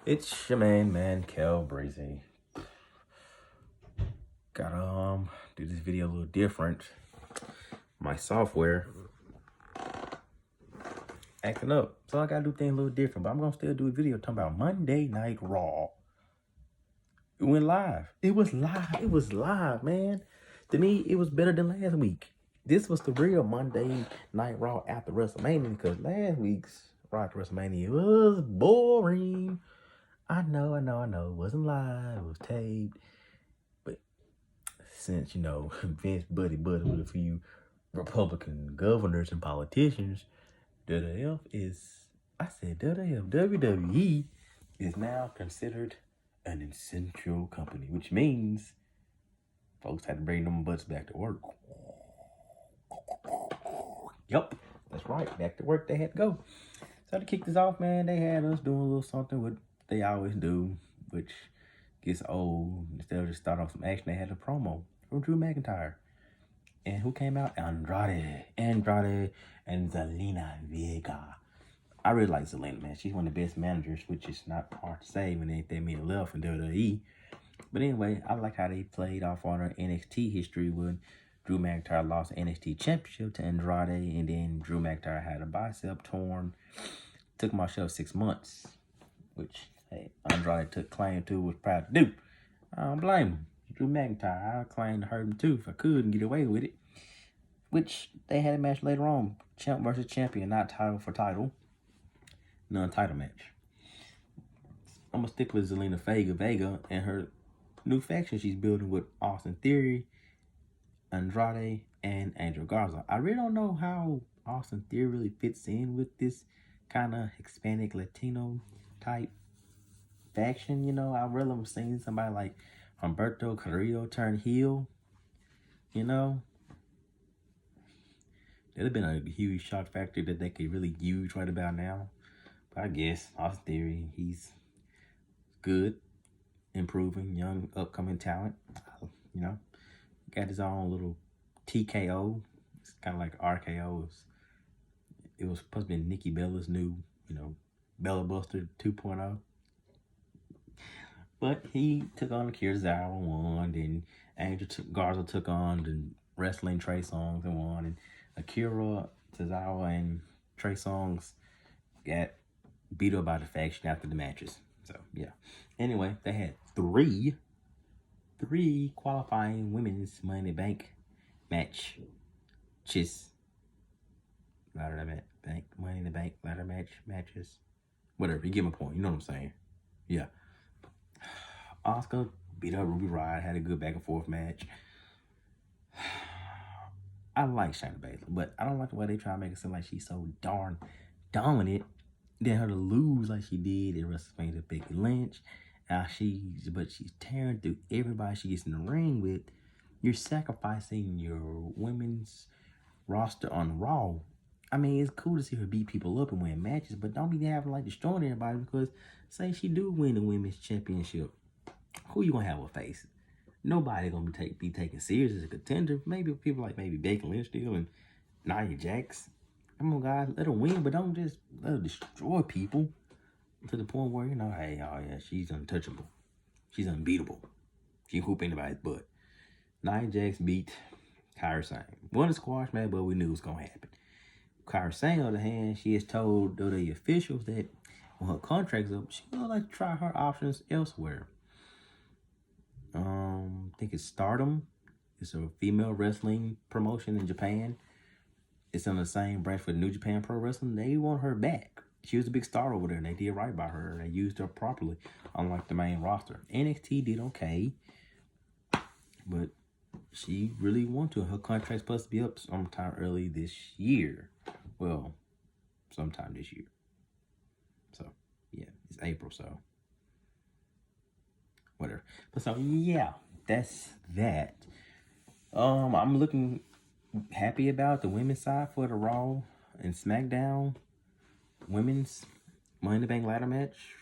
It's your man, Kel Breezy. Gotta do this video a little different. My software acting up, so I gotta do things a little different. But I'm gonna still do a video talking about Monday Night Raw. It went live. It was live. It was live, man. To me, it was better than last week. This was the real Monday Night Raw after WrestleMania, because last week's Raw after WrestleMania was boring. I know. It wasn't live. It was taped. But since, Vince buddy with a few Republican governors and politicians, WWE is now considered an essential company, which means folks had to bring them butts back to work. Yup, that's right, back to work they had to go. So to kick this off, man, they had us doing a little something what they always do, which gets old. Instead of just start off some action, they had a promo from Drew McIntyre. And who came out? Andrade and Zelina Vega. I really like Zelina, man. She's one of the best managers, which is not hard to say when they made left in WWE. But anyway, I like how they played off on her NXT history when Drew McIntyre lost the NXT Championship to Andrade, and then Drew McIntyre had a bicep torn. Took him off show 6 months, which, hey, Andrade took claim to, was proud to do. I don't blame him. Drew McIntyre, I claim to hurt him too if I could and get away with it. Which they had a match later on, champ versus champion, not title for title, non-title match. I'm gonna stick with Zelina Vega and her new faction she's building with Austin Theory, Andrade, and Angel Garza. I really don't know how Austin Theory really fits in with this kind of Hispanic Latino type faction. I really have seen somebody like Humberto Carrillo turn heel. That'd have been a huge shock factor that they could really use right about now. But I guess Austin Theory, he's good, improving, young, upcoming talent. Got his own little TKO. It's kind of like RKO. It was supposed to be Nikki Bella's new, Bella Buster 2.0. But he took on Akira Tozawa and won. Then Garza took on the wrestling Trey Songz and won. And Akira Tozawa and Trey Songz got beat up by the faction after the matches. So yeah. Anyway, they had three qualifying women's Money in the Bank matches. Money in the Bank ladder matches. Whatever, you get my point. You know what I'm saying? Yeah. Asuka beat up Ruby Riott, had a good back and forth match. I like Shayna Baszler, but I don't like the way they try to make it seem like she's so darn dominant. Then her to lose like she did at WrestleMania to Becky Lynch. But she's tearing through everybody she gets in the ring with. You're sacrificing your women's roster on Raw. I mean, it's cool to see her beat people up and win matches, but don't be having like destroying everybody because say she do win the women's championship. Who you gonna have her face? Nobody gonna be taken serious as a contender. Maybe people like Becky Lynch still and Nia Jax. Come on, guys, let her win, but don't just let her destroy people to the point where, hey, oh yeah, she's untouchable. She's unbeatable. She can hoop anybody's butt. Nia Jax beat Kairi Sane. Won a squash match, but we knew it was going to happen. Kairi Sane, on the other hand, she has told the officials that when her contract's up, she would like to try her options elsewhere. I think it's Stardom. It's a female wrestling promotion in Japan. It's on the same branch for New Japan Pro Wrestling. They want her back. She was a big star over there, and they did right by her. They used her properly, unlike the main roster. NXT did okay, but she really wanted to. Her contract's supposed to be up sometime early this year. Well, sometime this year. So, yeah, it's April, so whatever. But so, yeah, that's that. I'm looking happy about the women's side for the Raw and SmackDown women's Money in the Bank ladder match.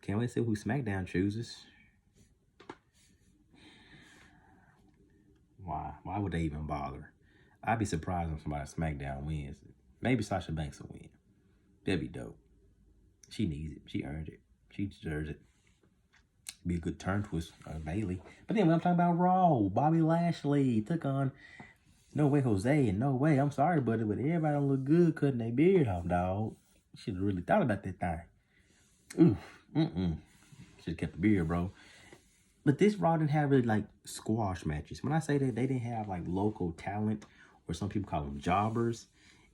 Can't wait to see who SmackDown chooses. Why would they even bother? I'd be surprised if somebody SmackDown wins. Maybe Sasha Banks will win. That'd be dope. She needs it. She earned it. She deserves it. Be a good turn twist, Bailey. But then when I'm talking about Raw, Bobby Lashley took on No Way Jose and No Way. I'm sorry, buddy, but everybody don't look good cutting their beard off, dog. Should have really thought about that thing. Oof. Should have kept the beard, bro. But this Raw didn't have really like squash matches. When I say that, they didn't have like local talent, or some people call them jobbers.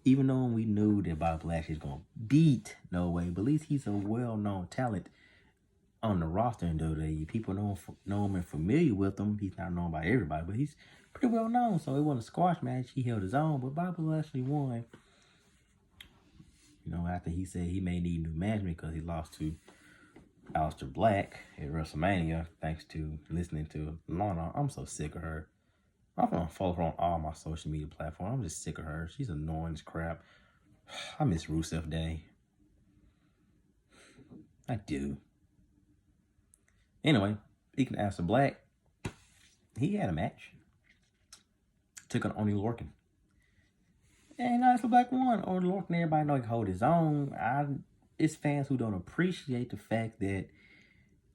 Even though we knew that Bobby Lashley's gonna beat No Way, but at least he's a well-known talent on the roster in WWE. People know him and familiar with him. He's not known by everybody, but he's pretty well known. So it wasn't a squash match. He held his own, but Bobby Lashley won. You know, after he said he may need new management because he lost to Aleister Black at WrestleMania, thanks to listening to Lana. I'm so sick of her. I'm gonna follow her on all my social media platforms. I'm just sick of her. She's annoying as crap. I miss Rusev Day. I do. Anyway, speaking of Aleister Black, he had a match. Took on Oney Lorcan. And Aleister Black won. Oney Lorcan, everybody know he can hold his own. It's fans who don't appreciate the fact that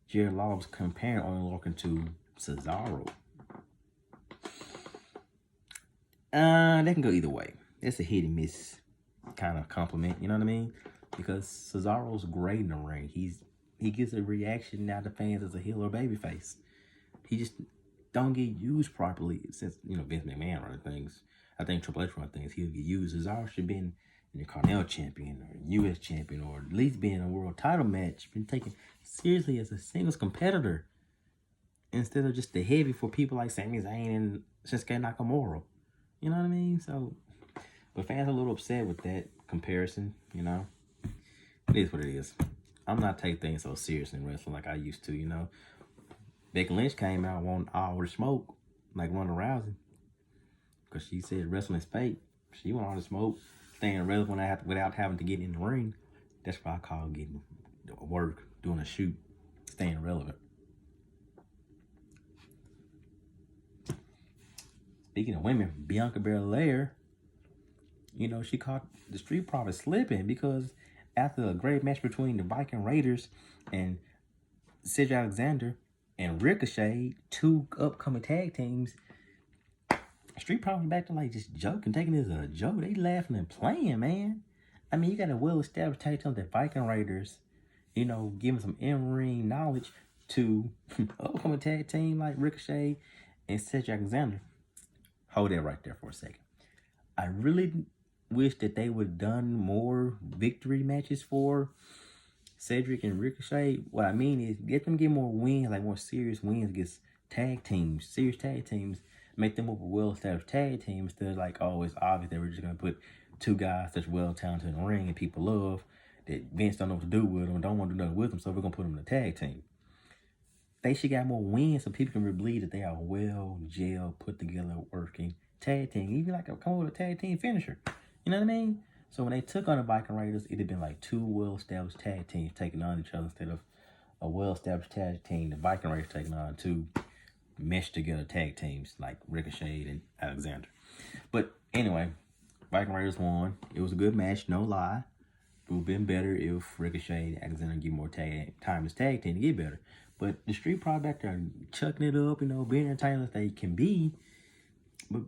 Jared Law was comparing Oney Lorcan to Cesaro. They can go either way. It's a hit and miss kind of compliment, you know what I mean? Because Cesaro's great in the ring. He gets a reaction now to fans as a heel or babyface. He just don't get used properly since, you know, Vince McMahon running things. I think Triple H running things. He'll get used. Cesaro should have been the Carnell champion or U.S. champion, or at least be in a world title match. Been taken seriously as a singles competitor instead of just the heavy for people like Sami Zayn and Shinsuke Nakamura. You know what I mean? So, but fans are a little upset with that comparison, you know? It is what it is. I'm not taking things so serious in wrestling like I used to, you know? Becky Lynch came out wanting all the smoke, like Ronda Rousey. Because she said wrestling is fake. She wanted all the smoke, staying relevant without having to get in the ring. That's what I call getting work, doing a shoot, staying relevant. Speaking of women, Bianca Belair, you know, she caught the Street Profits slipping because after a great match between the Viking Raiders and Cedric Alexander and Ricochet, two upcoming tag teams, Street Profits back to like just joking, taking this as a joke. They laughing and playing, man. I mean, you got a well-established tag team, the Viking Raiders, you know, giving some in-ring knowledge to upcoming tag team like Ricochet and Cedric Alexander. Hold that right there for a second. I really wish that they would have done more victory matches for Cedric and Ricochet. What I mean is get more wins, like more serious wins against tag teams, serious tag teams. Make them more well-established tag teams instead of like, oh, it's obvious that we're just going to put two guys such well-talented in the ring and people love that Vince don't know what to do with them and don't want to do nothing with them, so we're going to put them in a tag team. They should got more wins so people can really believe that they are well-gelled, put-together, working tag team. Even like come up with a tag team finisher. You know what I mean? So when they took on the Viking Raiders, it'd have been like two well-established tag teams taking on each other instead of a well-established tag team, the Viking Raiders taking on two meshed together tag teams like Ricochet and Alexander. But anyway, Viking Raiders won. It was a good match, no lie. It would have been better if Ricochet and Alexander get more time as tag team to get better. But the Street Profits back there chucking it up, you know, being entertaining as they can be. But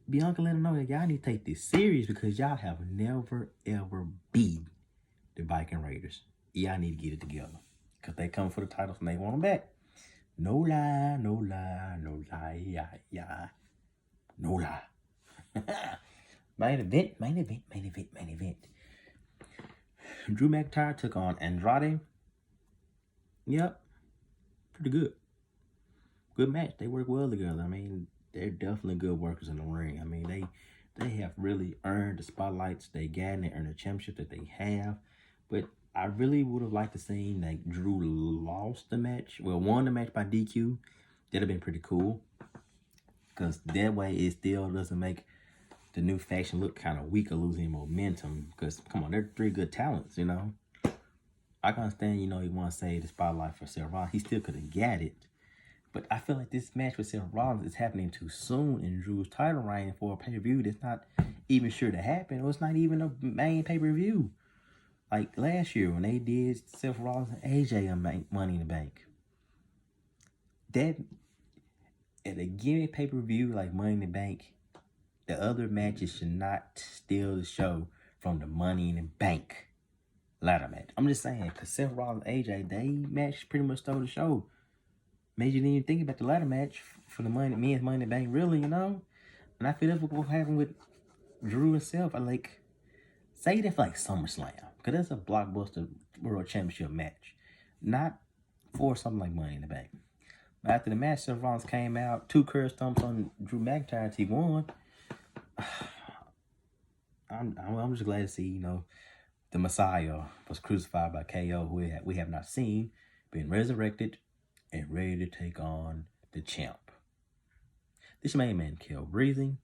Bianca let them know that y'all need to take this serious because y'all have never, ever beat the Viking Raiders. Y'all need to get it together because they come for the titles and they want them back. No lie, no lie, no lie, yeah. No lie. Main event. Drew McIntyre took on Andrade. Yep. Pretty good. Good match. They work well together. I mean, they're definitely good workers in the ring. I mean, they have really earned the spotlights they got and they earned the championship that they have. But I really would have liked to see like Drew won the match by DQ. That'd have been pretty cool. Because that way it still doesn't make the new faction look kind of weak or losing momentum. Because, come on, they're three good talents, you know. I can understand, you know, he want to save the spotlight for Seth Rollins. He still could have got it. But I feel like this match with Seth Rollins is happening too soon in Drew's title reign for a pay-per-view that's not even sure to happen. Or it's not even a main pay-per-view. Like last year when they did Seth Rollins and AJ on Money in the Bank. That, at a given pay-per-view like Money in the Bank, the other matches should not steal the show from the Money in the Bank ladder match. I'm just saying, because Seth Rollins and AJ, they match pretty much stole the show. Made you didn't even think about the ladder match for the men's Money in the Bank, really, you know? And I feel that's what happened with Drew and Seth. I like, say that for like SummerSlam, because that's a blockbuster World Championship match. Not for something like Money in the Bank. After the match, Seth Rollins came out, 2 curb stomps on Drew McIntyre until he won. I'm just glad to see, you know, the Messiah was crucified by KO, who we have not seen, been resurrected and ready to take on the champ. This is your main man, Kel Breezy.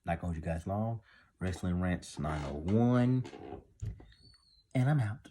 Not going to hold you guys long. Wrestling Rants 901. And I'm out.